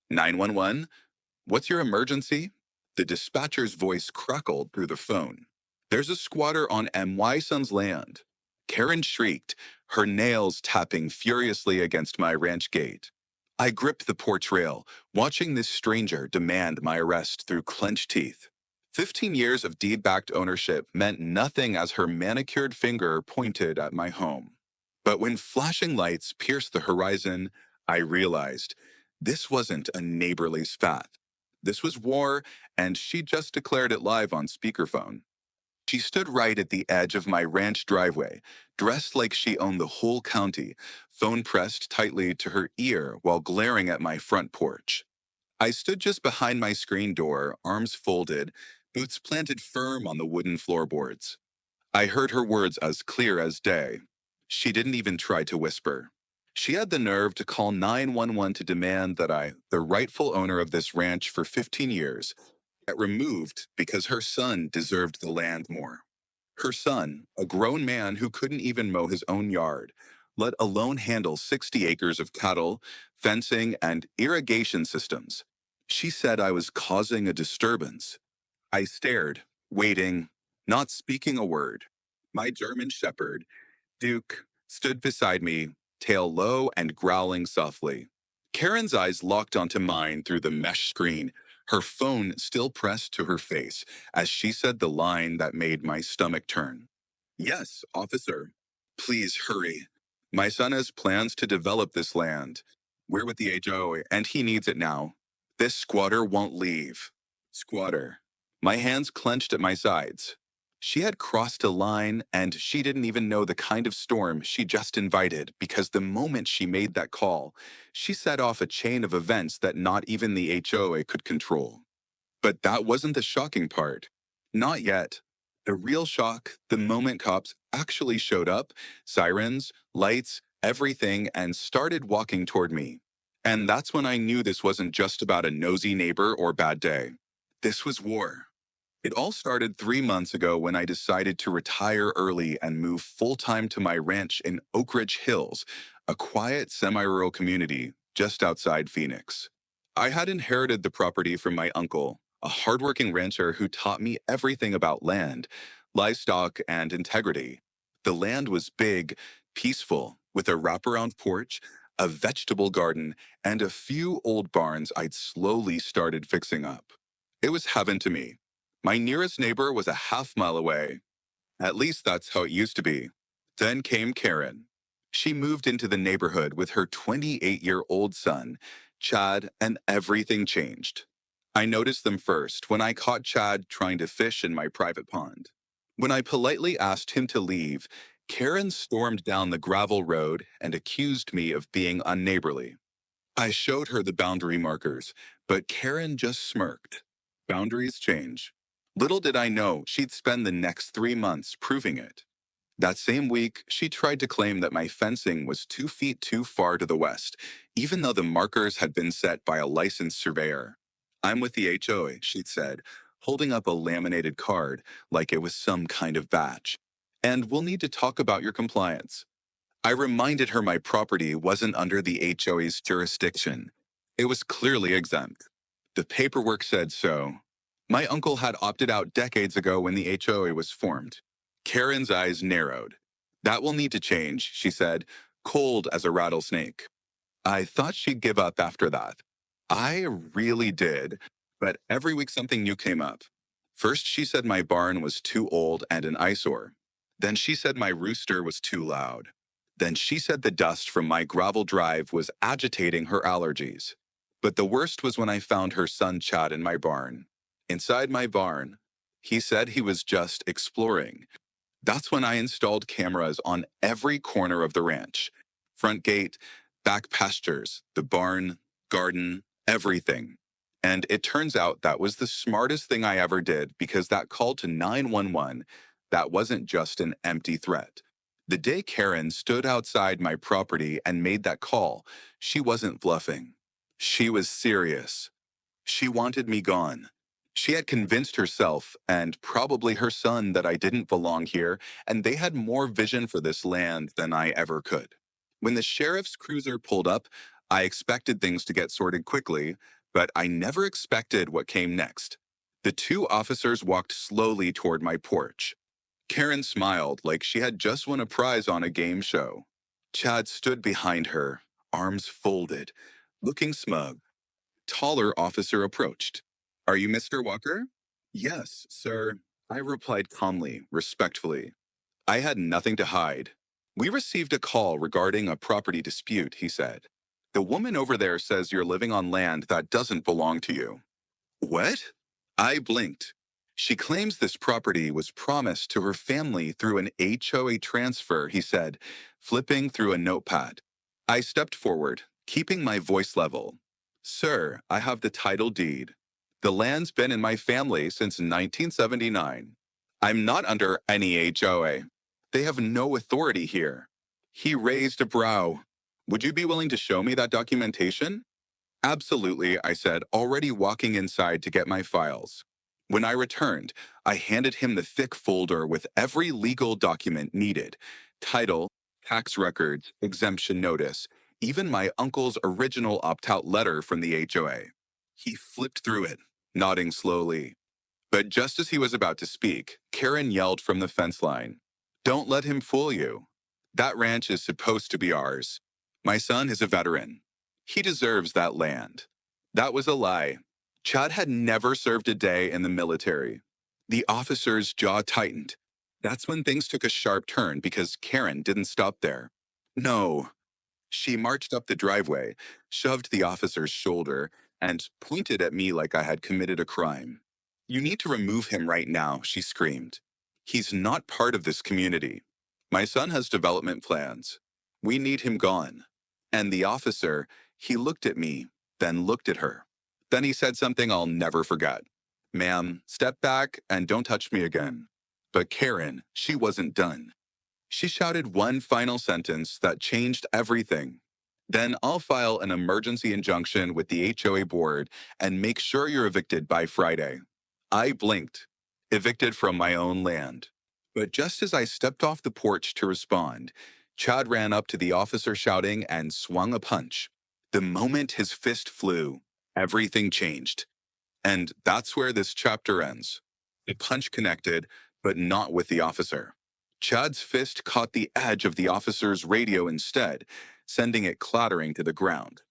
911? What's your emergency? The dispatcher's voice crackled through the phone. There's a squatter on MY Son's land. Karen shrieked, her nails tapping furiously against my ranch gate. I gripped the porch rail, watching this stranger demand my arrest through clenched teeth. 15 years of deed-backed ownership meant nothing as her manicured finger pointed at my home. But when flashing lights pierced the horizon, I realized this wasn't a neighborly spat. This was war, and she just declared it live on speakerphone. She stood right at the edge of my ranch driveway, dressed like she owned the whole county, phone pressed tightly to her ear while glaring at my front porch. I stood just behind my screen door, arms folded, boots planted firm on the wooden floorboards. I heard her words as clear as day. She didn't even try to whisper. She had the nerve to call 911 to demand that I, the rightful owner of this ranch for 15 years, get removed because her son deserved the land more. Her son, a grown man who couldn't even mow his own yard, let alone handle 60 acres of cattle, fencing, and irrigation systems. She said I was causing a disturbance. I stared, waiting, not speaking a word. My German shepherd, Duke, stood beside me, tail low and growling softly. Karen's eyes locked onto mine through the mesh screen, her phone still pressed to her face as she said the line that made my stomach turn. Yes, officer. Please hurry. My son has plans to develop this land. We're with the HOA, and he needs it now. This squatter won't leave. Squatter. My hands clenched at my sides. She had crossed a line, and she didn't even know the kind of storm she just invited because the moment she made that call, she set off a chain of events that not even the HOA could control. But that wasn't the shocking part. Not yet. The real shock, the moment cops actually showed up, sirens, lights, everything, and started walking toward me. And that's when I knew this wasn't just about a nosy neighbor or bad day. This was war. It all started 3 months ago when I decided to retire early and move full-time to my ranch in Oak Ridge Hills, a quiet semi-rural community just outside Phoenix. I had inherited the property from my uncle, a hardworking rancher who taught me everything about land, livestock, and integrity. The land was big, peaceful, with a wraparound porch, a vegetable garden, and a few old barns I'd slowly started fixing up. It was heaven to me. My nearest neighbor was a half-mile away. At least that's how it used to be. Then came Karen. She moved into the neighborhood with her 28-year-old son, Chad, and everything changed. I noticed them first when I caught Chad trying to fish in my private pond. When I politely asked him to leave, Karen stormed down the gravel road and accused me of being unneighborly. I showed her the boundary markers, but Karen just smirked. Boundaries change. Little did I know she'd spend the next 3 months proving it. That same week, she tried to claim that my fencing was 2 feet too far to the west, even though the markers had been set by a licensed surveyor. I'm with the HOA, she'd said, holding up a laminated card like it was some kind of badge. And we'll need to talk about your compliance. I reminded her my property wasn't under the HOA's jurisdiction. It was clearly exempt. The paperwork said so. My uncle had opted out decades ago when the HOA was formed. Karen's eyes narrowed. That will need to change, she said, cold as a rattlesnake. I thought she'd give up after that. I really did, but every week something new came up. First, she said my barn was too old and an eyesore. Then she said my rooster was too loud. Then she said the dust from my gravel drive was agitating her allergies. But the worst was when I found her son Chad in my barn. Inside my barn, he said he was just exploring. That's when I installed cameras on every corner of the ranch. Front gate, back pastures, the barn, garden, everything. And it turns out that was the smartest thing I ever did because that call to 911, that wasn't just an empty threat. The day Karen stood outside my property and made that call, she wasn't bluffing. She was serious. She wanted me gone. She had convinced herself and probably her son that I didn't belong here, and they had more vision for this land than I ever could. When the sheriff's cruiser pulled up, I expected things to get sorted quickly, But I never expected what came next. The two officers walked slowly toward my porch. Karen smiled like she had just won a prize on a game show. Chad stood behind her, arms folded, looking smug. Taller officer approached. Are you Mr. Walker? Yes, sir. I replied calmly, respectfully. I had nothing to hide. We received a call regarding a property dispute, he said. The woman over there says you're living on land that doesn't belong to you. What? I blinked. She claims this property was promised to her family through an HOA transfer, he said, flipping through a notepad. I stepped forward, keeping my voice level. Sir, I have the title deed. The land's been in my family since 1979. I'm not under any HOA. They have no authority here. He raised a brow. Would you be willing to show me that documentation? Absolutely, I said, already walking inside to get my files. When I returned, I handed him the thick folder with every legal document needed: title, tax records, exemption notice, even my uncle's original opt-out letter from the HOA. He flipped through it, nodding slowly. But just as he was about to speak, Karen yelled from the fence line, Don't let him fool you. That ranch is supposed to be ours. My son is a veteran. He deserves that land. That was a lie. Chad had never served a day in the military. The officer's jaw tightened. That's when things took a sharp turn because Karen didn't stop there. No. She marched up the driveway, shoved the officer's shoulder, and pointed at me like I had committed a crime. You need to remove him right now, she screamed. He's not part of this community. My son has development plans. We need him gone. And the officer, he looked at me, then looked at her. Then he said something I'll never forget. Ma'am, step back and don't touch me again. But Karen, she wasn't done. She shouted one final sentence that changed everything. Then I'll file an emergency injunction with the HOA board and make sure you're evicted by Friday. I blinked, evicted from my own land. But just as I stepped off the porch to respond, Chad ran up to the officer shouting and swung a punch. The moment his fist flew, everything changed. And that's where this chapter ends. The punch connected, but not with the officer. Chad's fist caught the edge of the officer's radio instead, sending it clattering to the ground.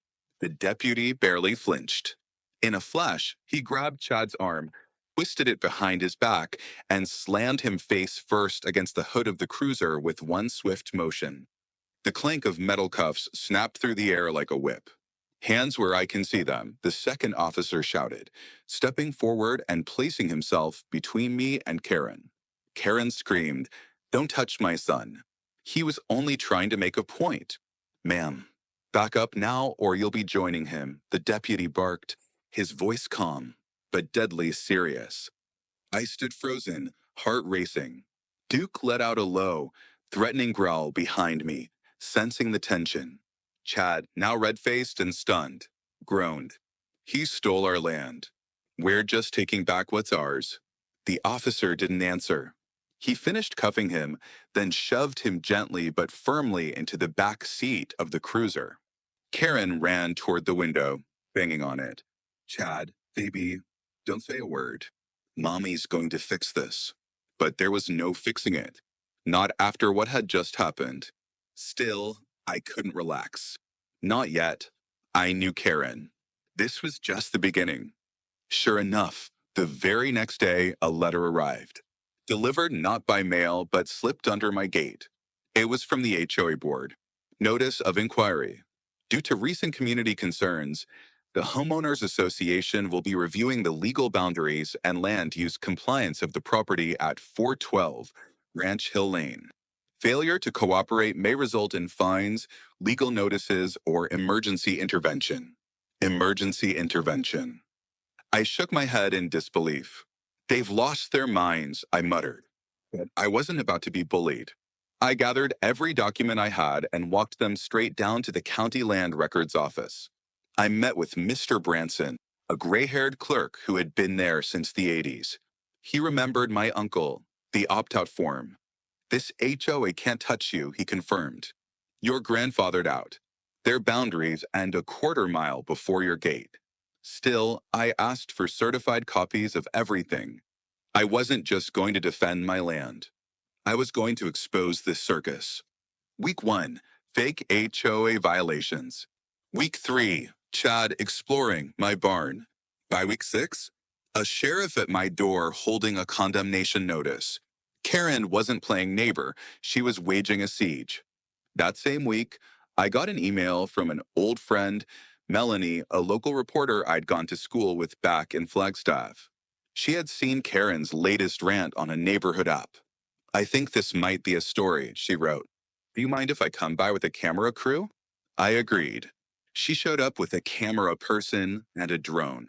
The deputy barely flinched. In a flash, he grabbed Chad's arm, twisted it behind his back, and slammed him face first against the hood of the cruiser with one swift motion. The clank of metal cuffs snapped through the air like a whip. Hands where I can see them, the second officer shouted, stepping forward and placing himself between me and Karen. Karen screamed, Don't touch my son. He was only trying to make a point. Ma'am, back up now or you'll be joining him, the deputy barked, his voice calm, but deadly serious. I stood frozen, heart racing. Duke let out a low, threatening growl behind me, sensing the tension. Chad, now red-faced and stunned, groaned. He stole our land. We're just taking back what's ours. The officer didn't answer. He finished cuffing him, then shoved him gently but firmly into the back seat of the cruiser. Karen ran toward the window, banging on it. Chad, baby, don't say a word. Mommy's going to fix this. But there was no fixing it. Not after what had just happened. Still, I couldn't relax. Not yet. I knew Karen. This was just the beginning. Sure enough, the very next day, a letter arrived. Delivered not by mail, but slipped under my gate. It was from the HOA board. Notice of inquiry. Due to recent community concerns, the Homeowners Association will be reviewing the legal boundaries and land use compliance of the property at 412 Ranch Hill Lane. Failure to cooperate may result in fines, legal notices, or emergency intervention. Emergency intervention. I shook my head in disbelief. They've lost their minds, I muttered. But I wasn't about to be bullied. I gathered every document I had and walked them straight down to the county land records office. I met with Mr. Branson, a gray-haired clerk who had been there since the 80s. He remembered my uncle, the opt-out form. This HOA can't touch you, he confirmed. You're grandfathered out. Their boundaries end a quarter mile before your gate. Still, I asked for certified copies of everything. I wasn't just going to defend my land. I was going to expose this circus. Week 1, fake HOA violations. Week 3, Chad exploring my barn. By week 6, a sheriff at my door holding a condemnation notice. Karen wasn't playing neighbor, she was waging a siege. That same week, I got an email from an old friend, Melanie, a local reporter I'd gone to school with back in Flagstaff. She had seen Karen's latest rant on a neighborhood app. I think this might be a story, she wrote. Do you mind if I come by with a camera crew? I agreed. She showed up with a camera person and a drone.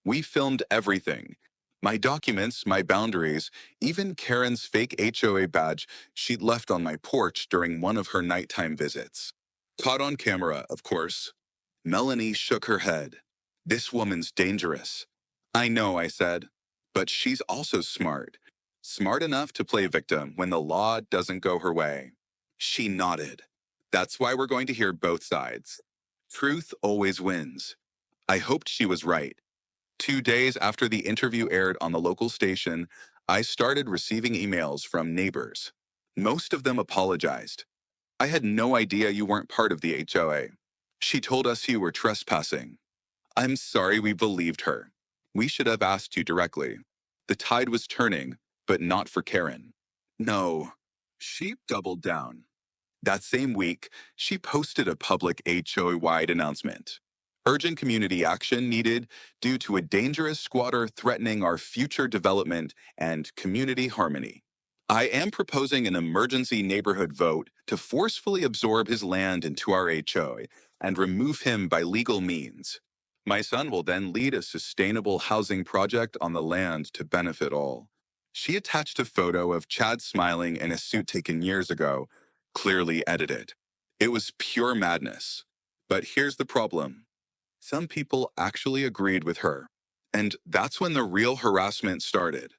We filmed everything. My documents, my boundaries, even Karen's fake HOA badge she'd left on my porch during one of her nighttime visits. Caught on camera, of course. Melanie shook her head. This woman's dangerous. I know, I said, but she's also smart. Smart enough to play victim when the law doesn't go her way. She nodded. That's why we're going to hear both sides. Truth always wins. I hoped she was right. 2 days after the interview aired on the local station, I started receiving emails from neighbors. Most of them apologized. I had no idea you weren't part of the HOA. She told us you were trespassing. I'm sorry we believed her. We should have asked you directly. The tide was turning, but not for Karen. No. She doubled down. That same week, she posted a public HOA-wide announcement. Urgent community action needed due to a dangerous squatter threatening our future development and community harmony. I am proposing an emergency neighborhood vote to forcefully absorb his land into our HOA and remove him by legal means. My son will then lead a sustainable housing project on the land to benefit all. She attached a photo of Chad smiling in a suit taken years ago, clearly edited. It was pure madness. But here's the problem. Some people actually agreed with her. And that's when the real harassment started.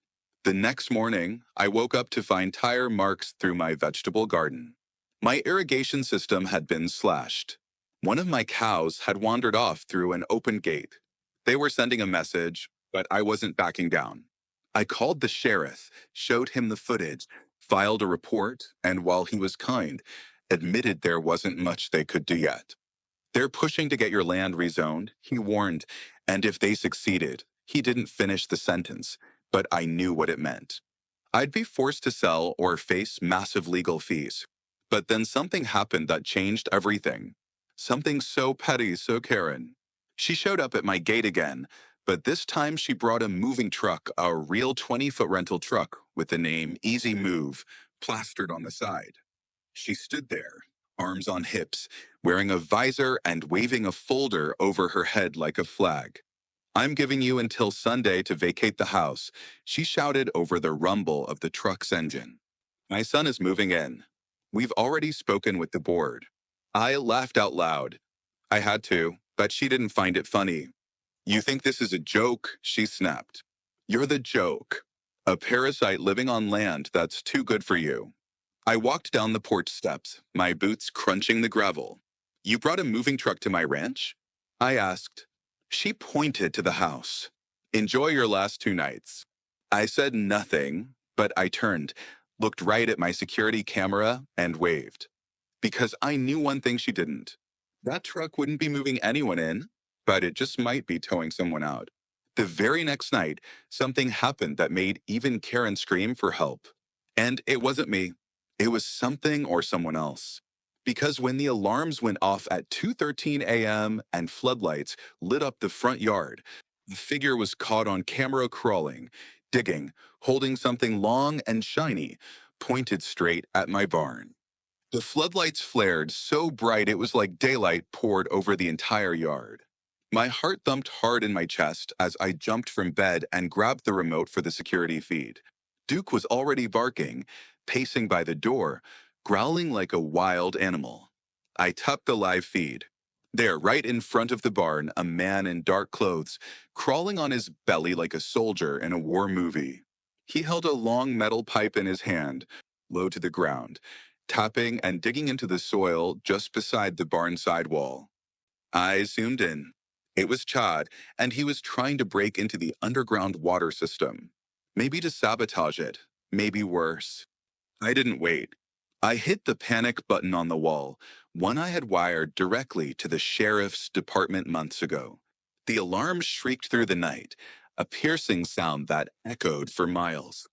The next morning, I woke up to find tire marks through my vegetable garden. My irrigation system had been slashed. One of my cows had wandered off through an open gate. They were sending a message, but I wasn't backing down. I called the sheriff, showed him the footage, filed a report, and while he was kind, admitted there wasn't much they could do yet. They're pushing to get your land rezoned, he warned, and if they succeeded, he didn't finish the sentence, but I knew what it meant. I'd be forced to sell or face massive legal fees. But then something happened that changed everything. Something so petty, so Karen. She showed up at my gate again, but this time she brought a moving truck, a real 20-foot rental truck with the name Easy Move plastered on the side. She stood there, arms on hips, wearing a visor and waving a folder over her head like a flag. I'm giving you until Sunday to vacate the house, she shouted over the rumble of the truck's engine. My son is moving in. We've already spoken with the board. I laughed out loud. I had to, but she didn't find it funny. You think this is a joke? She snapped. You're the joke. A parasite living on land that's too good for you. I walked down the porch steps, my boots crunching the gravel. You brought a moving truck to my ranch? I asked. She pointed to the house. Enjoy your last 2 nights. I said nothing, but I turned, looked right at my security camera, and waved. Because I knew one thing she didn't. That truck wouldn't be moving anyone in, but it just might be towing someone out. The very next night, something happened that made even Karen scream for help. And it wasn't me. It was something or someone else. Because when the alarms went off at 2:13 a.m. and floodlights lit up the front yard, the figure was caught on camera crawling, digging, holding something long and shiny, pointed straight at my barn. The floodlights flared so bright it was like daylight poured over the entire yard. My heart thumped hard in my chest as I jumped from bed and grabbed the remote for the security feed. Duke was already barking, pacing by the door, growling like a wild animal. I tapped the live feed. There, right in front of the barn, a man in dark clothes, crawling on his belly like a soldier in a war movie. He held a long metal pipe in his hand, low to the ground, tapping and digging into the soil just beside the barn sidewall. I zoomed in. It was Chad, and he was trying to break into the underground water system. Maybe to sabotage it, maybe worse. I didn't wait. I hit the panic button on the wall, one I had wired directly to the sheriff's department months ago. The alarm shrieked through the night, a piercing sound that echoed for miles.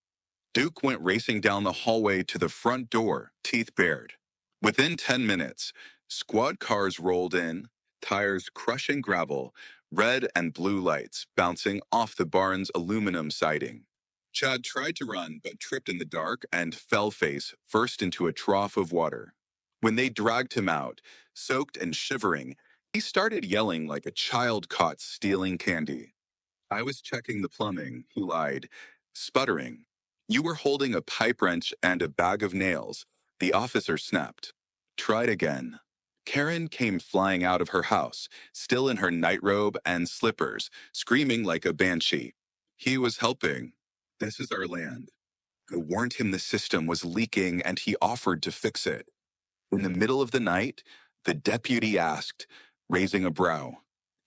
Duke went racing down the hallway to the front door, teeth bared. Within 10 minutes, squad cars rolled in, tires crushing gravel, red and blue lights bouncing off the barn's aluminum siding. Chad tried to run but tripped in the dark and fell face first into a trough of water. When they dragged him out, soaked and shivering, he started yelling like a child caught stealing candy. I was checking the plumbing, he lied, sputtering. You were holding a pipe wrench and a bag of nails. The officer snapped. Tried again. Karen came flying out of her house, still in her nightrobe and slippers, screaming like a banshee. He was helping. This is our land. I warned him the system was leaking and he offered to fix it. In the middle of the night, the deputy asked, raising a brow.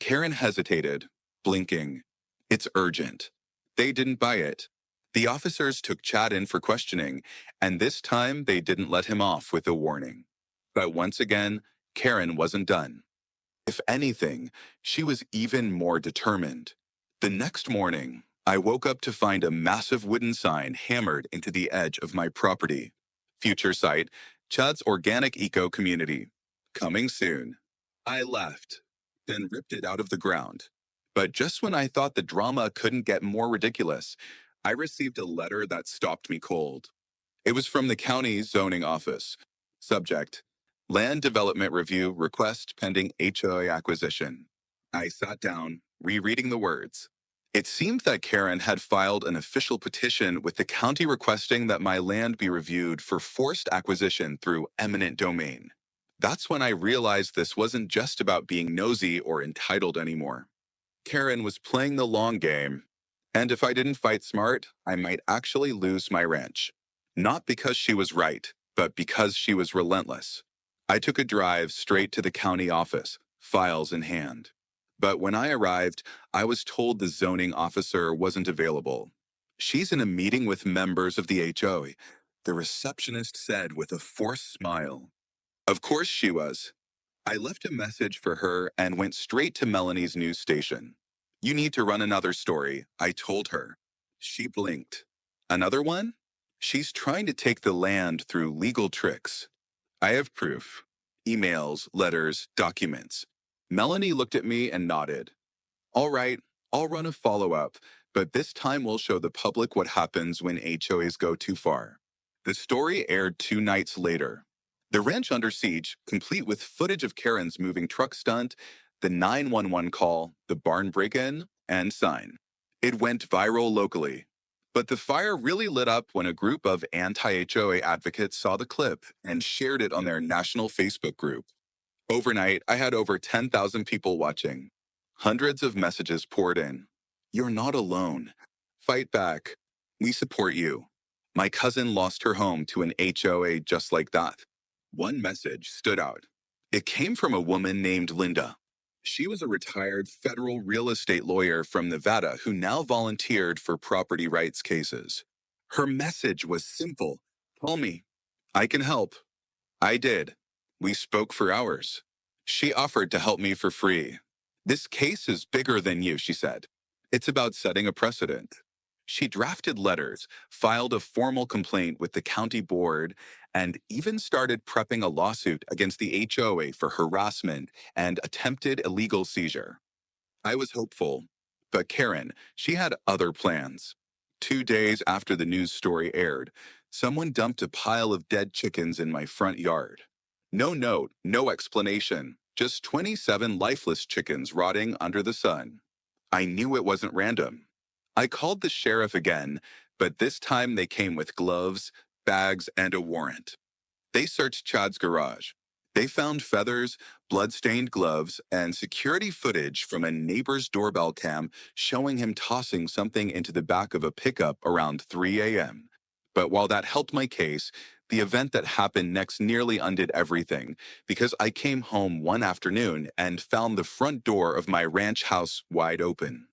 Karen hesitated, blinking. It's urgent. They didn't buy it. The officers took Chad in for questioning, and this time they didn't let him off with a warning. But once again, Karen wasn't done. If anything, she was even more determined. The next morning, I woke up to find a massive wooden sign hammered into the edge of my property. Future site, Chad's Organic Eco Community. Coming soon. I left, then ripped it out of the ground. But just when I thought the drama couldn't get more ridiculous, I received a letter that stopped me cold. It was from the county zoning office. Subject: Land Development Review Request Pending HOA Acquisition. I sat down, rereading the words. It seemed that Karen had filed an official petition with the county requesting that my land be reviewed for forced acquisition through eminent domain. That's when I realized this wasn't just about being nosy or entitled anymore. Karen was playing the long game, and if I didn't fight smart, I might actually lose my ranch. Not because she was right, but because she was relentless. I took a drive straight to the county office, files in hand. But when I arrived, I was told the zoning officer wasn't available. She's in a meeting with members of the HOA, the receptionist said with a forced smile. Of course she was. I left a message for her and went straight to Melanie's news station. You need to run another story, I told her. She blinked. Another one? She's trying to take the land through legal tricks. I have proof. Emails, letters, documents. Melanie looked at me and nodded. All right, I'll run a follow-up, but this time we'll show the public what happens when HOAs go too far. The story aired 2 nights later. The ranch under siege, complete with footage of Karen's moving truck stunt, the 911 call, the barn break-in, and sign. It went viral locally. But the fire really lit up when a group of anti-HOA advocates saw the clip and shared it on their national Facebook group. Overnight, I had over 10,000 people watching. Hundreds of messages poured in. You're not alone. Fight back. We support you. My cousin lost her home to an HOA just like that. One message stood out. It came from a woman named Linda. She was a retired federal real estate lawyer from Nevada who now volunteered for property rights cases. Her message was simple. Call me. I can help. I did. We spoke for hours. She offered to help me for free. This case is bigger than you, she said. It's about setting a precedent. She drafted letters, filed a formal complaint with the county board, and even started prepping a lawsuit against the HOA for harassment and attempted illegal seizure. I was hopeful, but Karen, she had other plans. 2 days after the news story aired, someone dumped a pile of dead chickens in my front yard. No note, no explanation, just 27 lifeless chickens rotting under the sun. I knew it wasn't random. I called the sheriff again, but this time they came with gloves, bags, and a warrant. They searched Chad's garage. They found feathers, blood-stained gloves, and security footage from a neighbor's doorbell cam showing him tossing something into the back of a pickup around 3 a.m. But while that helped my case, The event that happened next nearly undid everything because I came home one afternoon and found the front door of my ranch house wide open.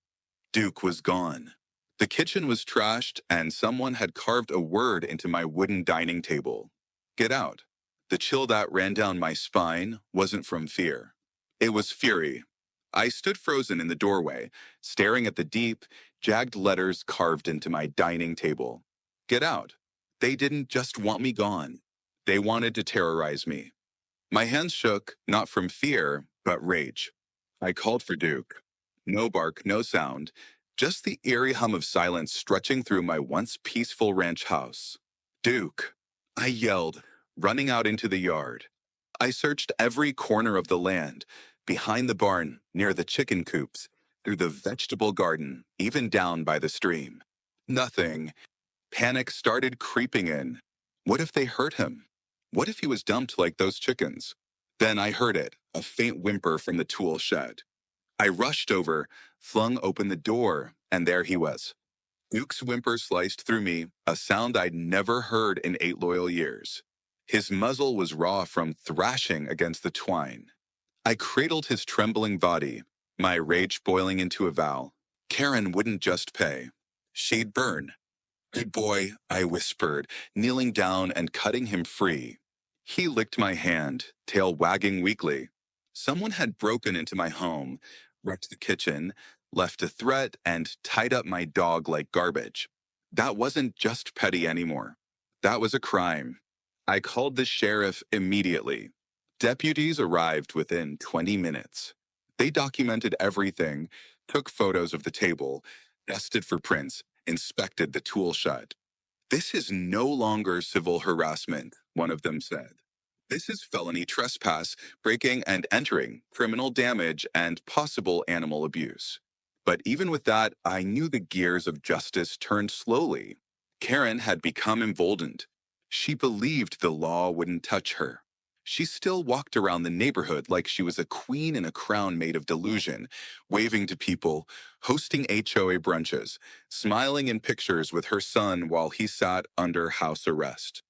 Duke was gone. The kitchen was trashed and someone had carved a word into my wooden dining table. Get out. The chill that ran down my spine wasn't from fear. It was fury. I stood frozen in the doorway, staring at the deep, jagged letters carved into my dining table. Get out. They didn't just want me gone. They wanted to terrorize me. My hands shook, not from fear, but rage. I called for Duke. No bark, no sound, just the eerie hum of silence stretching through my once peaceful ranch house. Duke, I yelled, running out into the yard. I searched every corner of the land, behind the barn, near the chicken coops, through the vegetable garden, even down by the stream. Nothing. Panic started creeping in. What if they hurt him? What if he was dumped like those chickens? Then I heard it, a faint whimper from the tool shed. I rushed over, flung open the door, and there he was. Duke's whimper sliced through me, a sound I'd never heard in 8 loyal years. His muzzle was raw from thrashing against the twine. I cradled his trembling body, my rage boiling into a vow. Karen wouldn't just pay. She'd burn. Good boy, I whispered, kneeling down and cutting him free. He licked my hand, tail wagging weakly. Someone had broken into my home, wrecked the kitchen, left a threat, and tied up my dog like garbage. That wasn't just petty anymore. That was a crime. I called the sheriff immediately. Deputies arrived within 20 minutes. They documented everything, took photos of the table, tested for prints, inspected the tool shed. This is no longer civil harassment, one of them said. This is felony trespass, breaking and entering, criminal damage, and possible animal abuse. But even with that, I knew the gears of justice turned slowly. Karen had become emboldened. She believed the law wouldn't touch her. She still walked around the neighborhood like she was a queen in a crown made of delusion, waving to people, hosting HOA brunches, smiling in pictures with her son while he sat under house arrest.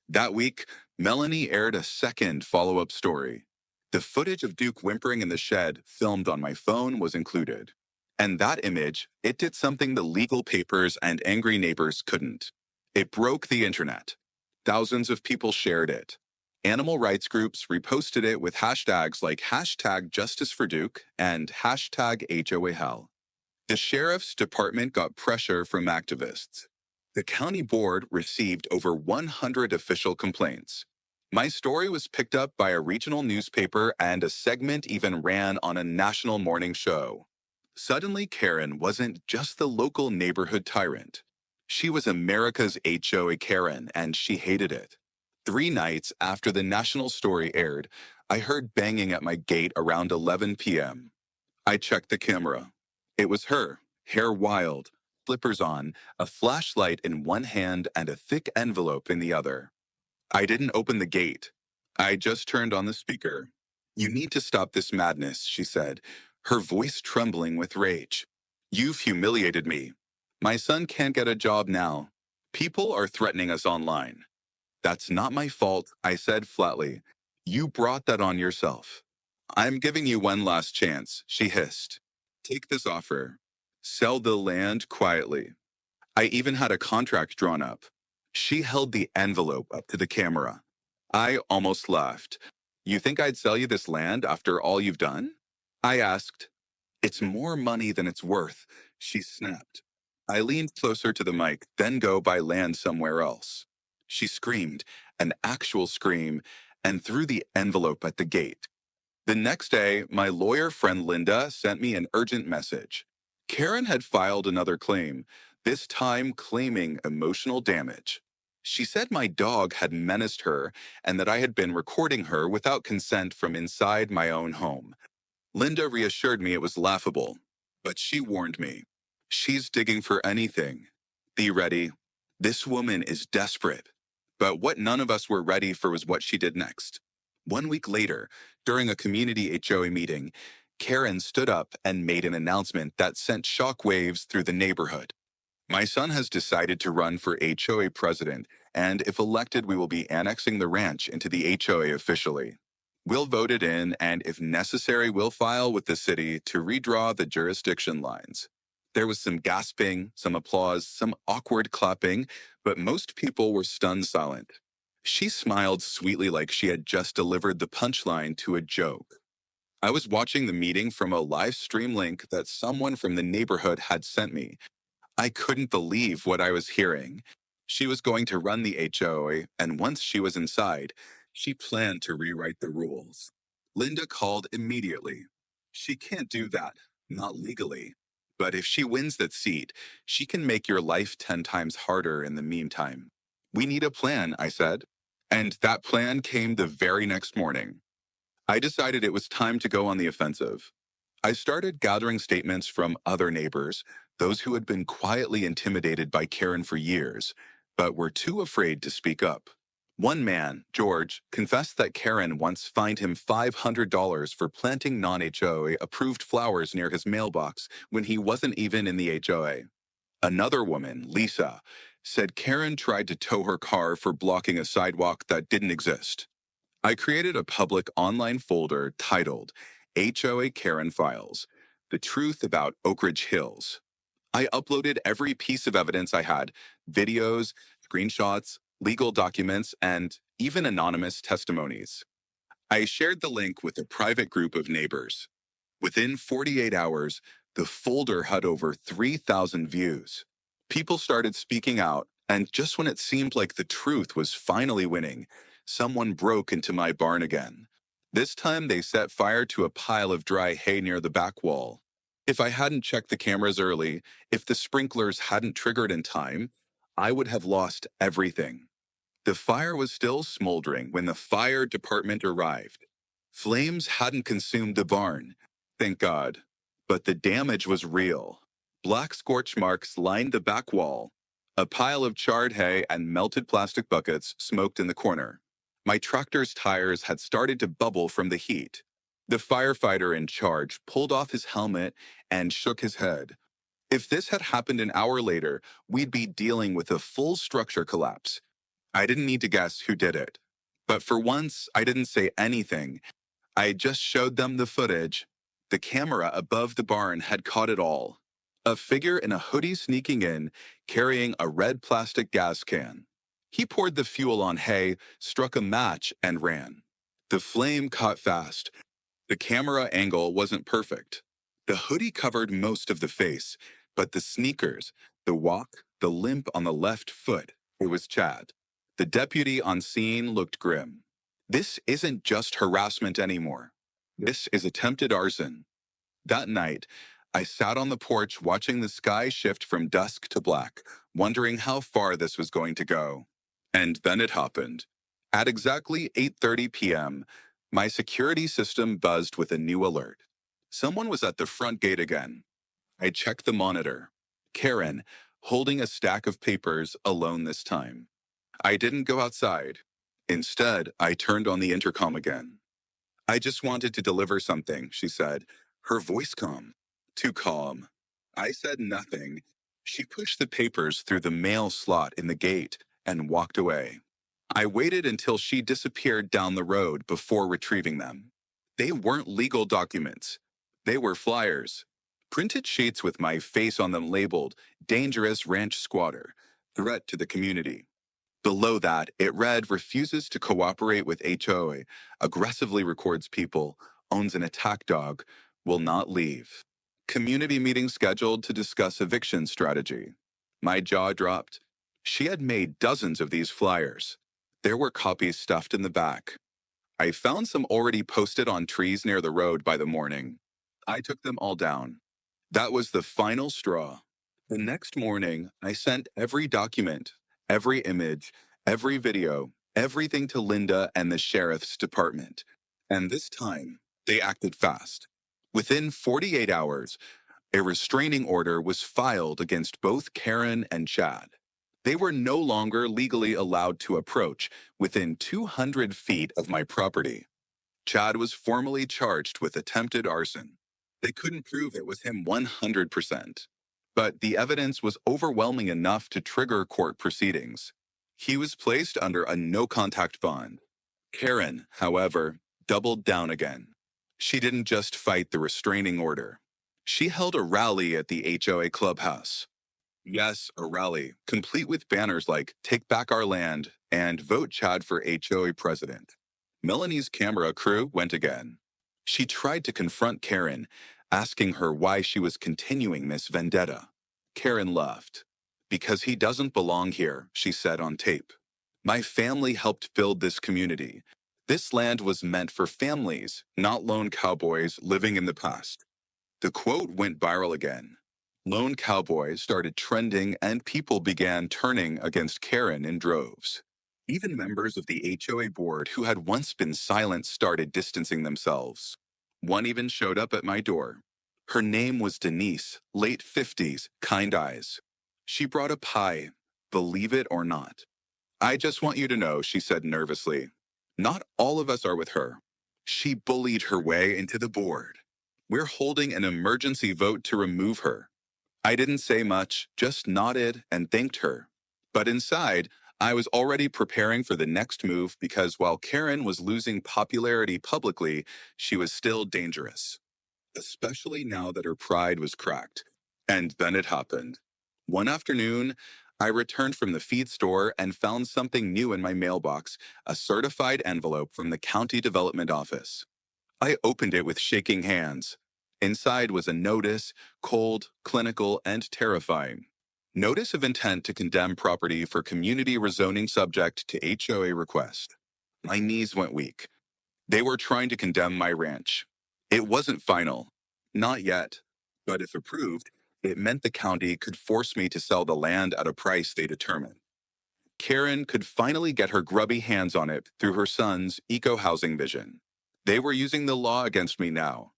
That week, Melanie aired a second follow-up story. The footage of Duke whimpering in the shed, filmed on my phone, was included. And that image, it did something the legal papers and angry neighbors couldn't. It broke the internet. Thousands of people shared it. Animal rights groups reposted it with hashtags like #JusticeForDuke and #HOAHell. The sheriff's department got pressure from activists. The county board received over 100 official complaints. My story was picked up by a regional newspaper and a segment even ran on a national morning show. Suddenly, Karen wasn't just the local neighborhood tyrant. She was America's HOA Karen, and she hated it. 3 nights after the national story aired, I heard banging at my gate around 11 p.m. I checked the camera. It was her, hair wild, slippers on, a flashlight in one hand and a thick envelope in the other. I didn't open the gate. I just turned on the speaker. "You need to stop this madness," she said, her voice trembling with rage. "You've humiliated me. My son can't get a job now. People are threatening us online." "That's not my fault," I said flatly. "You brought that on yourself." "I'm giving you one last chance," she hissed. "Take this offer. Sell the land quietly." I even had a contract drawn up. She held the envelope up to the camera. I almost laughed. "You think I'd sell you this land after all you've done?" I asked. "It's more money than it's worth," she snapped. I leaned closer to the mic, "Then go buy land somewhere else." She screamed, an actual scream, and threw the envelope at the gate. The next day, my lawyer friend Linda sent me an urgent message. Karen had filed another claim, this time claiming emotional damage. She said my dog had menaced her and that I had been recording her without consent from inside my own home. Linda reassured me it was laughable, but she warned me. "She's digging for anything. Be ready. This woman is desperate." But what none of us were ready for was what she did next. 1 week later, during a community HOA meeting, Karen stood up and made an announcement that sent shockwaves through the neighborhood. My son has decided to run for HOA president, and if elected, we will be annexing the ranch into the HOA officially. We'll vote it in, and if necessary, we'll file with the city to redraw the jurisdiction lines. There was some gasping, some applause, some awkward clapping, but most people were stunned silent. She smiled sweetly like she had just delivered the punchline to a joke. I was watching the meeting from a live stream link that someone from the neighborhood had sent me. I couldn't believe what I was hearing. She was going to run the HOA, and once she was inside, she planned to rewrite the rules. Linda called immediately. She can't do that, not legally. But if she wins that seat, she can make your life 10 times harder in the meantime. We need a plan, I said. And that plan came the very next morning. I decided it was time to go on the offensive. I started gathering statements from other neighbors, those who had been quietly intimidated by Karen for years, but were too afraid to speak up. One man, George, confessed that Karen once fined him $500 for planting non-HOA approved flowers near his mailbox when he wasn't even in the HOA. Another woman, Lisa, said Karen tried to tow her car for blocking a sidewalk that didn't exist. I created a public online folder titled HOA Karen Files, The Truth About Oak Ridge Hills. I uploaded every piece of evidence I had, videos, screenshots, legal documents, and even anonymous testimonies. I shared the link with a private group of neighbors. Within 48 hours, the folder had over 3,000 views. People started speaking out, and just when it seemed like the truth was finally winning, someone broke into my barn again. This time, they set fire to a pile of dry hay near the back wall. If I hadn't checked the cameras early, if the sprinklers hadn't triggered in time, I would have lost everything. The fire was still smoldering when the fire department arrived. Flames hadn't consumed the barn, thank God, but the damage was real. Black scorch marks lined the back wall. A pile of charred hay and melted plastic buckets smoked in the corner. My tractor's tires had started to bubble from the heat. The firefighter in charge pulled off his helmet and shook his head. If this had happened an hour later, we'd be dealing with a full structure collapse. I didn't need to guess who did it. But for once, I didn't say anything. I just showed them the footage. The camera above the barn had caught it all. A figure in a hoodie sneaking in, carrying a red plastic gas can. He poured the fuel on hay, struck a match, and ran. The flame caught fast. The camera angle wasn't perfect. The hoodie covered most of the face, but the sneakers, the walk, the limp on the left foot, it was Chad. The deputy on scene looked grim. This isn't just harassment anymore. This is attempted arson. That night, I sat on the porch watching the sky shift from dusk to black, wondering how far this was going to go. And then it happened. At exactly 8:30 p.m., my security system buzzed with a new alert. Someone was at the front gate again. I checked the monitor. Karen, holding a stack of papers, alone this time. I didn't go outside. Instead, I turned on the intercom again. I just wanted to deliver something, she said, her voice calm. Too calm. I said nothing. She pushed the papers through the mail slot in the gate and walked away. I waited until she disappeared down the road before retrieving them. They weren't legal documents. They were flyers. Printed sheets with my face on them labeled Dangerous Ranch Squatter, Threat to the Community. Below that, it read refuses to cooperate with HOA, aggressively records people, owns an attack dog, will not leave. Community meeting scheduled to discuss eviction strategy. My jaw dropped. She had made dozens of these flyers. There were copies stuffed in the back. I found some already posted on trees near the road by the morning. I took them all down. That was the final straw. The next morning, I sent every document, every image, every video, everything to Linda and the sheriff's department. And this time, they acted fast. Within 48 hours, a restraining order was filed against both Karen and Chad. They were no longer legally allowed to approach within 200 feet of my property. Chad was formally charged with attempted arson. They couldn't prove it was him 100%. but the evidence was overwhelming enough to trigger court proceedings. He was placed under a no-contact bond. Karen, however, doubled down again. She didn't just fight the restraining order. She held a rally at the HOA clubhouse. Yes, a rally, complete with banners like "Take Back Our Land" and "Vote Chad for HOA President." Melanie's camera crew went again. She tried to confront Karen, asking her why she was continuing this vendetta. Karen laughed. "Because he doesn't belong here," she said on tape. "My family helped build this community. This land was meant for families, not lone cowboys living in the past." The quote went viral again. Lone cowboys started trending and people began turning against Karen in droves. Even members of the HOA board who had once been silent started distancing themselves. One even showed up at my door. Her name was Denise, late 50s, kind eyes. She brought a pie, believe it or not. "I just want you to know," she said nervously. "Not all of us are with her. She bullied her way into the board. We're holding an emergency vote to remove her." I didn't say much, just nodded and thanked her. But inside, I was already preparing for the next move because while Karen was losing popularity publicly, she was still dangerous, especially now that her pride was cracked. And then it happened. One afternoon, I returned from the feed store and found something new in my mailbox, a certified envelope from the county development office. I opened it with shaking hands. Inside was a notice, cold, clinical, and terrifying. Notice of intent to condemn property for community rezoning subject to HOA request. My knees went weak. They were trying to condemn my ranch. It wasn't final. Not yet. But if approved, it meant the county could force me to sell the land at a price they determined. Karen could finally get her grubby hands on it through her son's eco-housing vision. They were using the law against me now.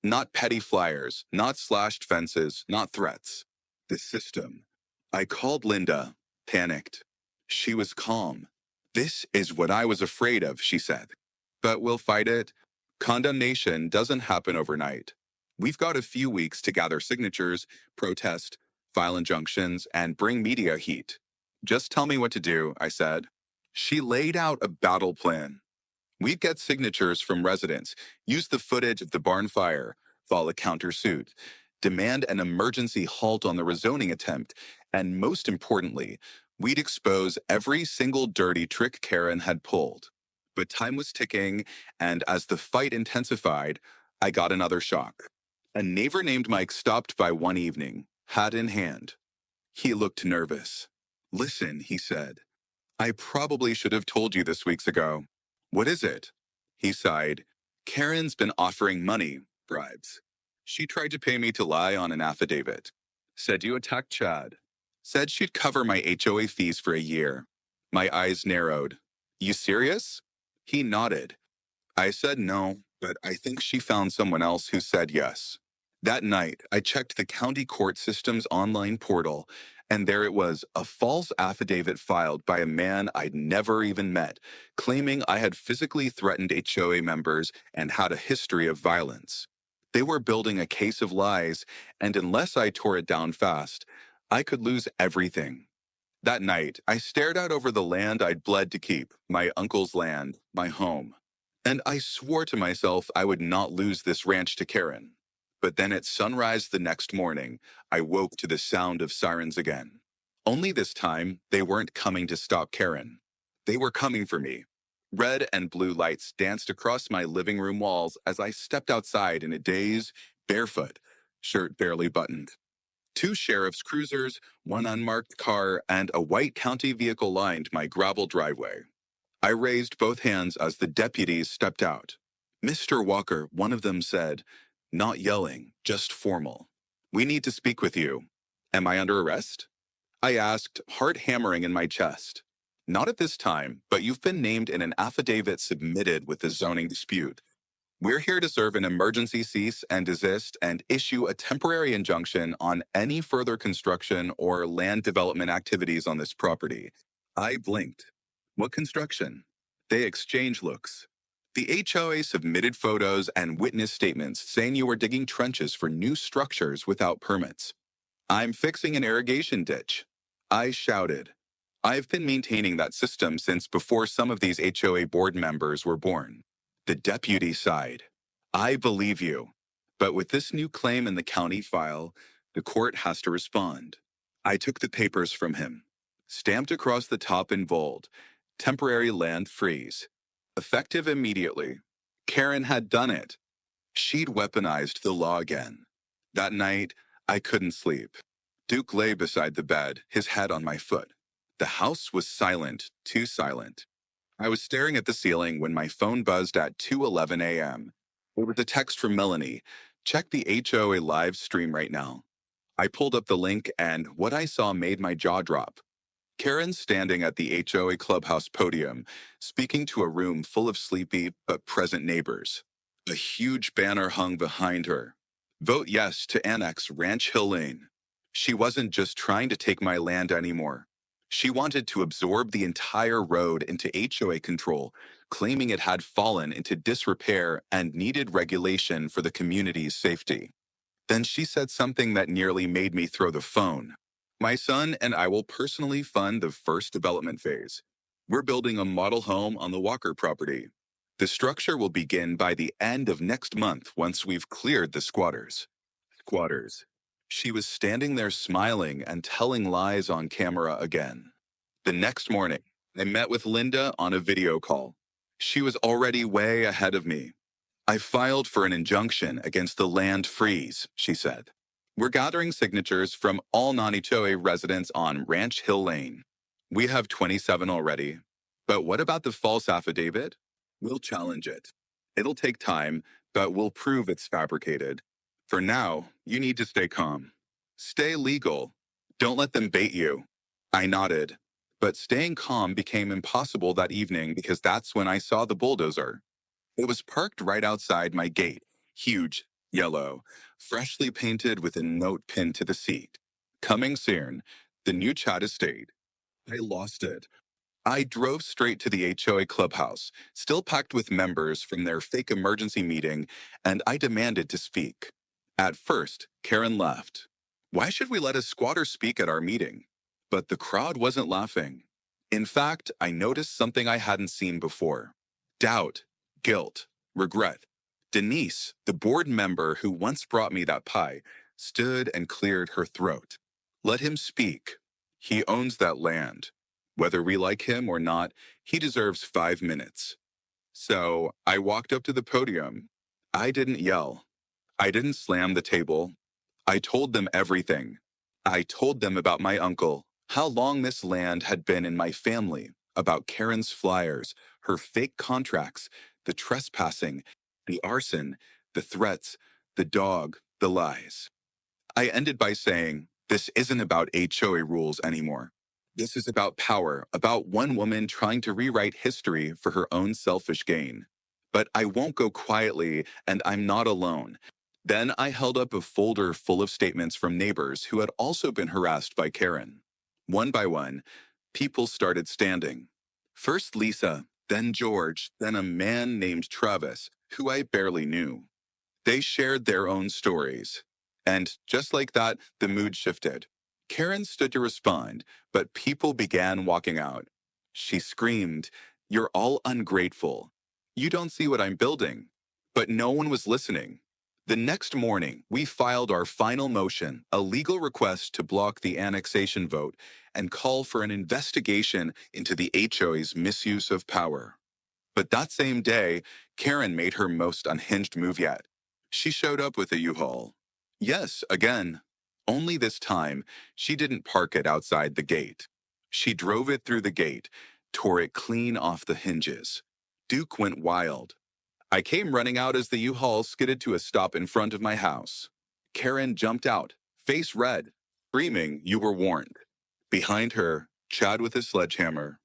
Not petty flyers, not slashed fences, not threats. The system. I called Linda, panicked. She was calm. "This is what I was afraid of," she said. "But we'll fight it. Condemnation doesn't happen overnight. We've got a few weeks to gather signatures, protest, file injunctions, and bring media heat. Just tell me what to do," I said. She laid out a battle plan. We'd get signatures from residents, use the footage of the barn fire, file a countersuit, demand an emergency halt on the rezoning attempt, and most importantly, we'd expose every single dirty trick Karen had pulled. But time was ticking, and as the fight intensified, I got another shock. A neighbor named Mike stopped by one evening, hat in hand. He looked nervous. "Listen," he said. "I probably should have told you this weeks ago." "What is it?" He sighed. "Karen's been offering money, bribes. She tried to pay me to lie on an affidavit. Said you attacked Chad. Said she'd cover my HOA fees for a year." My eyes narrowed. "You serious?" He nodded. I said no, but I think she found someone else who said yes. That night, I checked the county court system's online portal, and there it was, a false affidavit filed by a man I'd never even met, claiming I had physically threatened HOA members and had a history of violence. They were building a case of lies, and unless I tore it down fast, I could lose everything. That night, I stared out over the land I'd bled to keep, my uncle's land, my home. And I swore to myself I would not lose this ranch to Karen. But then at sunrise the next morning, I woke to the sound of sirens again. Only this time, they weren't coming to stop Karen. They were coming for me. Red and blue lights danced across my living room walls as I stepped outside in a daze, barefoot, shirt barely buttoned. Two sheriff's cruisers, one unmarked car, and a white county vehicle lined my gravel driveway. I raised both hands as the deputies stepped out. "Mr. Walker," one of them said, not yelling, just formal. "We need to speak with you." "Am I under arrest?" I asked, heart hammering in my chest. "Not at this time, but you've been named in an affidavit submitted with the zoning dispute. We're here to serve an emergency cease and desist and issue a temporary injunction on any further construction or land development activities on this property." I blinked. "What construction?" They exchanged looks. "The HOA submitted photos and witness statements saying you were digging trenches for new structures without permits." I'm fixing an irrigation ditch. I shouted. I've been maintaining that system since before some of these HOA board members were born. The deputy sighed. I believe you. But with this new claim in the county file, the court has to respond. I took the papers from him. Stamped across the top in bold. Temporary land freeze. Effective immediately. Karen had done it. She'd weaponized the law again. That night, I couldn't sleep. Duke lay beside the bed, his head on my foot. The house was silent, too silent. I was staring at the ceiling when my phone buzzed at 2:11 a.m. It was a text from Melanie. Check the HOA live stream right now. I pulled up the link and what I saw made my jaw drop. Karen standing at the HOA clubhouse podium, speaking to a room full of sleepy but present neighbors. A huge banner hung behind her. Vote yes to annex Ranch Hill Lane. She wasn't just trying to take my land anymore. She wanted to absorb the entire road into HOA control, claiming it had fallen into disrepair and needed regulation for the community's safety. Then she said something that nearly made me throw the phone. My son and I will personally fund the first development phase. We're building a model home on the Walker property. The structure will begin by the end of next month once we've cleared the squatters. Squatters. She was standing there smiling and telling lies on camera again. The next morning, I met with Linda on a video call. She was already way ahead of me. I filed for an injunction against the land freeze, she said. We're gathering signatures from all non-HOA residents on Ranch Hill Lane. We have 27 already. But what about the false affidavit? We'll challenge it. It'll take time, but we'll prove it's fabricated. For now, you need to stay calm. Stay legal. Don't let them bait you. I nodded. But staying calm became impossible that evening because that's when I saw the bulldozer. It was parked right outside my gate, huge, yellow, freshly painted with a note pinned to the seat. Coming soon, the new Chad estate. I lost it. I drove straight to the HOA clubhouse, still packed with members from their fake emergency meeting, and I demanded to speak. At first, Karen left. Why should we let a squatter speak at our meeting? But the crowd wasn't laughing. In fact, I noticed something I hadn't seen before. Doubt, guilt, regret. Denise, the board member who once brought me that pie, stood and cleared her throat. Let him speak. He owns that land. Whether we like him or not, he deserves 5 minutes. So I walked up to the podium. I didn't yell. I didn't slam the table. I told them everything. I told them about my uncle, how long this land had been in my family, about Karen's flyers, her fake contracts, the trespassing, the arson, the threats, the dog, the lies. I ended by saying, this isn't about HOA rules anymore. This is about power, about one woman trying to rewrite history for her own selfish gain. But I won't go quietly, and I'm not alone. Then I held up a folder full of statements from neighbors who had also been harassed by Karen. One by one, people started standing. First Lisa, then George, then a man named Travis, who I barely knew. They shared their own stories. And just like that, the mood shifted. Karen stood to respond, but people began walking out. She screamed, "You're all ungrateful. You don't see what I'm building." But no one was listening. The next morning, we filed our final motion, a legal request to block the annexation vote and call for an investigation into the HOA's misuse of power. But that same day, Karen made her most unhinged move yet. She showed up with a U-Haul. Yes, again. Only this time, she didn't park it outside the gate. She drove it through the gate, tore it clean off the hinges. Duke went wild. I came running out as the U-Haul skidded to a stop in front of my house. Karen jumped out, face red, screaming, "You were warned." Behind her, Chad with his sledgehammer.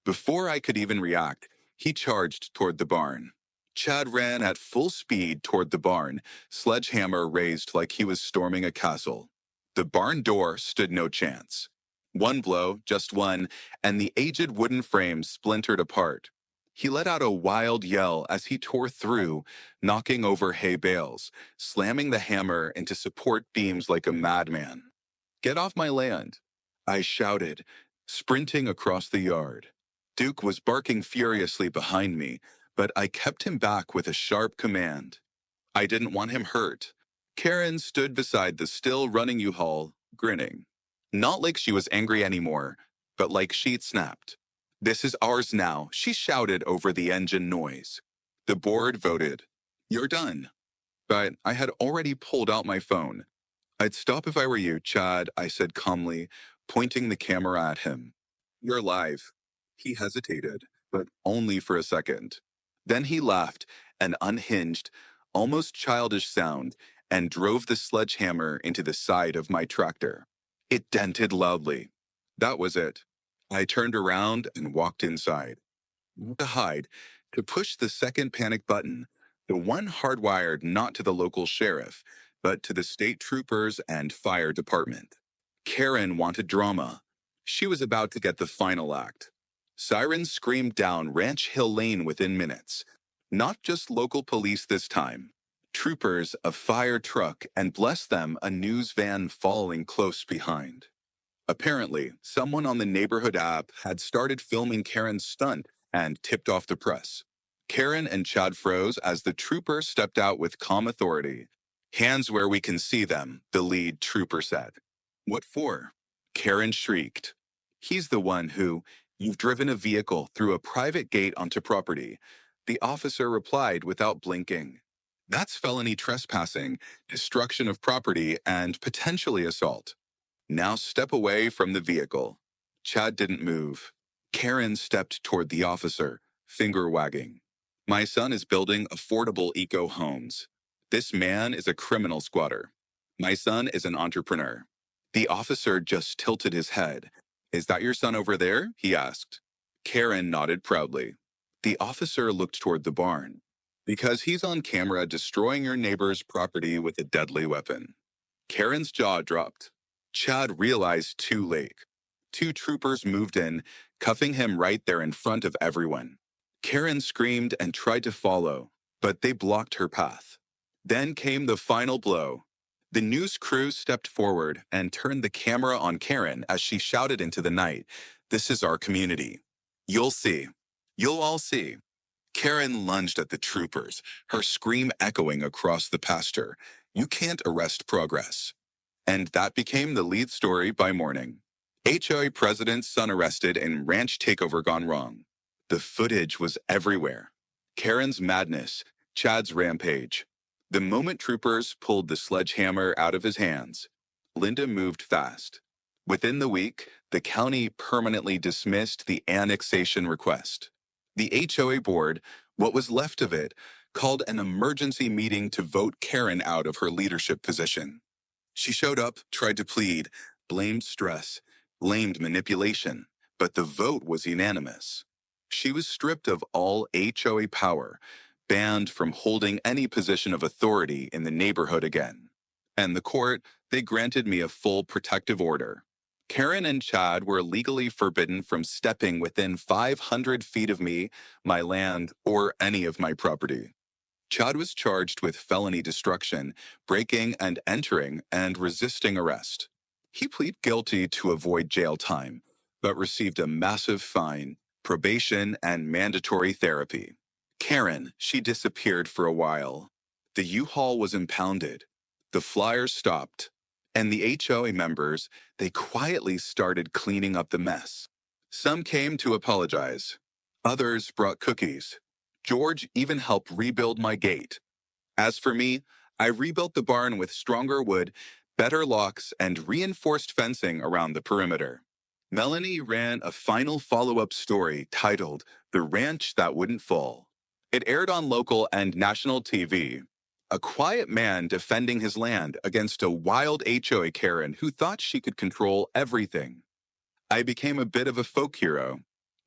Before I could even react, he charged toward the barn. Chad ran at full speed toward the barn, sledgehammer raised like he was storming a castle. The barn door stood no chance. One blow, just one, and the aged wooden frame splintered apart. He let out a wild yell as he tore through, knocking over hay bales, slamming the hammer into support beams like a madman. Get off my land, I shouted, sprinting across the yard. Duke was barking furiously behind me, but I kept him back with a sharp command. I didn't want him hurt. Karen stood beside the still running U-Haul, grinning. Not like she was angry anymore, but like she'd snapped. This is ours now, she shouted over the engine noise. The board voted. You're done. But I had already pulled out my phone. I'd stop if I were you, Chad, I said calmly, pointing the camera at him. You're live. He hesitated, but only for a second. Then he laughed, an unhinged, almost childish sound, and drove the sledgehammer into the side of my tractor. It dented loudly. That was it. I turned around and walked inside. To hide, to push the second panic button, the one hardwired not to the local sheriff, but to the state troopers and fire department. Karen wanted drama. She was about to get the final act. Sirens screamed down Ranch Hill Lane within minutes. Not just local police this time. Troopers, a fire truck, and bless them, a news van following close behind. Apparently, someone on the neighborhood app had started filming Karen's stunt and tipped off the press. Karen and Chad froze as the trooper stepped out with calm authority. Hands where we can see them, the lead trooper said. What for? Karen shrieked. He's the one who, you've driven a vehicle through a private gate onto property. The officer replied without blinking. That's felony trespassing, destruction of property, and potentially assault. Now step away from the vehicle. Chad didn't move. Karen stepped toward the officer, finger wagging. My son is building affordable eco homes. This man is a criminal squatter. My son is an entrepreneur. The officer just tilted his head. Is that your son over there? He asked. Karen nodded proudly. The officer looked toward the barn. Because he's on camera destroying your neighbor's property with a deadly weapon. Karen's jaw dropped. Chad realized too late. Two troopers moved in, cuffing him right there in front of everyone. Karen screamed and tried to follow, but they blocked her path. Then came the final blow. The news crew stepped forward and turned the camera on Karen as she shouted into the night, "This is our community. You'll see. You'll all see." Karen lunged at the troopers, her scream echoing across the pasture. You can't arrest progress. And that became the lead story by morning. HOA president's son arrested in ranch takeover gone wrong. The footage was everywhere. Karen's madness, Chad's rampage. The moment troopers pulled the sledgehammer out of his hands, Linda moved fast. Within the week, the county permanently dismissed the annexation request. The HOA board, what was left of it, called an emergency meeting to vote Karen out of her leadership position. She showed up, tried to plead, blamed stress, blamed manipulation, but the vote was unanimous. She was stripped of all HOA power, banned from holding any position of authority in the neighborhood again. And the court, they granted me a full protective order. Karen and Chad were legally forbidden from stepping within 500 feet of me, my land, or any of my property. Chad was charged with felony destruction, breaking and entering, and resisting arrest. He pleaded guilty to avoid jail time, but received a massive fine, probation, and mandatory therapy. Karen, she disappeared for a while. The U-Haul was impounded. The flyers stopped. And the HOA members, they quietly started cleaning up the mess. Some came to apologize. Others brought cookies. George even helped rebuild my gate. As for me, I rebuilt the barn with stronger wood, better locks, and reinforced fencing around the perimeter. Melanie ran a final follow-up story titled The Ranch That Wouldn't Fall. It aired on local and national TV. A quiet man defending his land against a wild HOA Karen who thought she could control everything. I became a bit of a folk hero,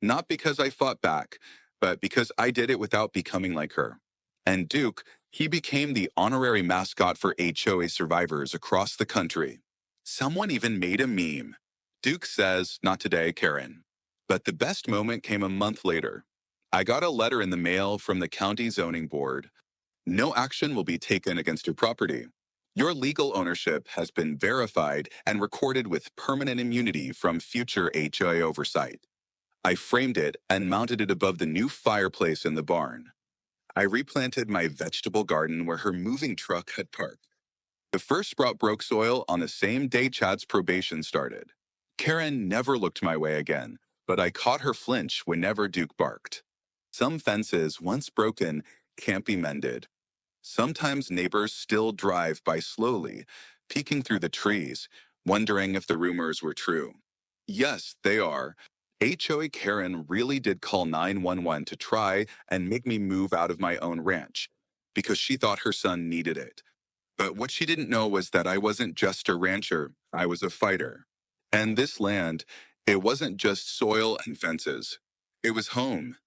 not because I fought back, but because I did it without becoming like her. And Duke, he became the honorary mascot for HOA survivors across the country. Someone even made a meme. Duke says, "Not today, Karen." But the best moment came a month later. I got a letter in the mail from the county zoning board. No action will be taken against your property. Your legal ownership has been verified and recorded with permanent immunity from future HOA oversight. I framed it and mounted it above the new fireplace in the barn. I replanted my vegetable garden where her moving truck had parked. The first sprout broke soil on the same day Chad's probation started. Karen never looked my way again, but I caught her flinch whenever Duke barked. Some fences, once broken, can't be mended. Sometimes neighbors still drive by slowly, peeking through the trees, wondering if the rumors were true. Yes, they are. HOA Karen really did call 911 to try and make me move out of my own ranch because she thought her son needed it. But what she didn't know was that I wasn't just a rancher, I was a fighter. And this land, it wasn't just soil and fences. It was home,